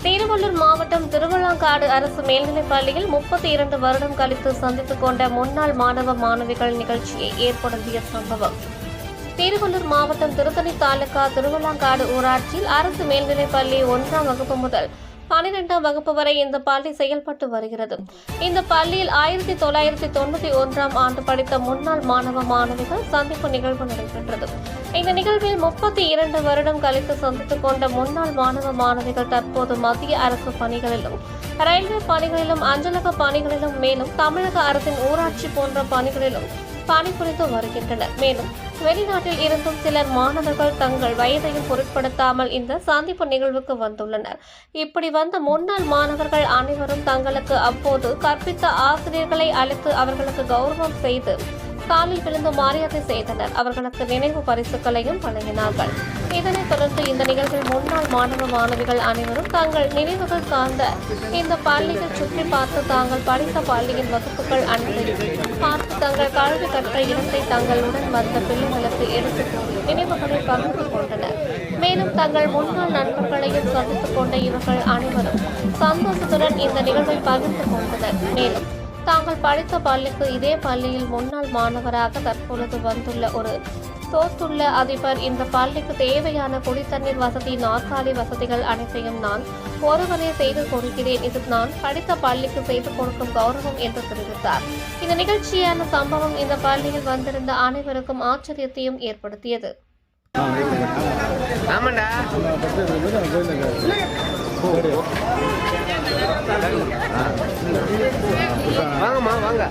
திருவள்ளூர் மாவட்டம் திருவள்ளாங்காடு அரசு மேல்நிலைப் பள்ளியில் 32 வருடம் கழித்து சந்தித்துக் கொண்ட முன்னாள் மாணவ மாணவிகள் நிகழ்ச்சியை ஏற்படுத்திய சம்பவம். திருவள்ளூர் மாவட்டம் திருத்தணி தாலுகா திருவள்ளாங்காடு ஊராட்சியில் அரசு மேல்நிலைப் பள்ளி 1ஆம் வகுப்பு முதல் 12ஆம் வகுப்பு வரை இந்த பள்ளி செயல்பட்டு வருகிறது. இந்த பள்ளியில் 1991ஆம் ஆண்டு படித்த முன்னாள் மாணவ மாணவிகள் சந்திப்பு நிகழ்வு நடைபெற்றது. இந்த நிகழ்வில் 32 வருடம் கழித்து சந்தித்துக் கொண்ட முன்னாள் மாணவ மாணவிகள் தற்போது மத்திய அரசு பணிகளிலும், ரயில்வே பணிகளிலும், அஞ்சலக பணிகளிலும், மேலும் தமிழக அரசின் ஊராட்சி போன்ற பணிகளிலும் பணிபுரிந்து வருகின்றனர். மேலும் வெளிநாட்டில் இருந்தும் சிலர் மாணவர்கள் தங்கள் வயதையும் பொருட்படுத்தாமல் இந்த சந்திப்பு நிகழ்வுக்கு வந்துள்ளனர். இப்படி வந்த முன்னாள் மாணவர்கள் அனைவரும் தங்களுக்கு அப்போது கற்பித்த ஆசிரியர்களை அழைத்து அவர்களுக்கு கௌரவம் செய்து காலில் விழுந்து மரியாதை செய்தனர். அவர்களுக்கு நினைவு பரிசுகளையும் வழங்கினார்கள். இதனைத் தொடர்ந்து இந்த நிகழ்வில் முன்னாள் மாணவ மாணவிகள் அனைவரும் தங்கள் நினைவுகள் சார்ந்த இந்த பள்ளியை சுற்றி பார்த்து தாங்கள் படித்த பள்ளியின் வகுப்புகள் அனைத்தையும் பார்த்து தங்கள் கல்வி கற்ற இடத்தை தங்களுடன் வந்த பிள்ளைகளுக்கு எடுத்து கூறி நினைவுகளை பகிர்ந்து கொண்டனர். மேலும் தங்கள் முன்னாள் நண்பர்களையும் சந்தித்துக் கொண்ட இவர்கள் அனைவரும் சந்தோஷத்துடன் இந்த நிகழ்வை பகிர்ந்து கொண்டனர். மேலும் தாங்கள் படித்த பள்ளிக்கு இதே பள்ளியில் முன்னாள் மாணவராக தற்பொழுது வந்துள்ள ஒரு தோத்துள்ள அதிபர் இந்த பள்ளிக்கு தேவையான குடித்தண்ணீர் வசதி, நாற்காலி வசதிகள் அனைத்தையும் நான் ஒருவரே செய்து கொடுக்கிறேன். இது நான் படித்த பள்ளிக்கு செய்து கொடுக்கும் கௌரவம் என்று தெரிவித்தார். இந்த நிகழ்ச்சியான சம்பவம் இந்த பள்ளியில் வந்திருந்த அனைவருக்கும் ஆச்சரியத்தையும் ஏற்படுத்தியது. வாங்கம்மா வாங்க.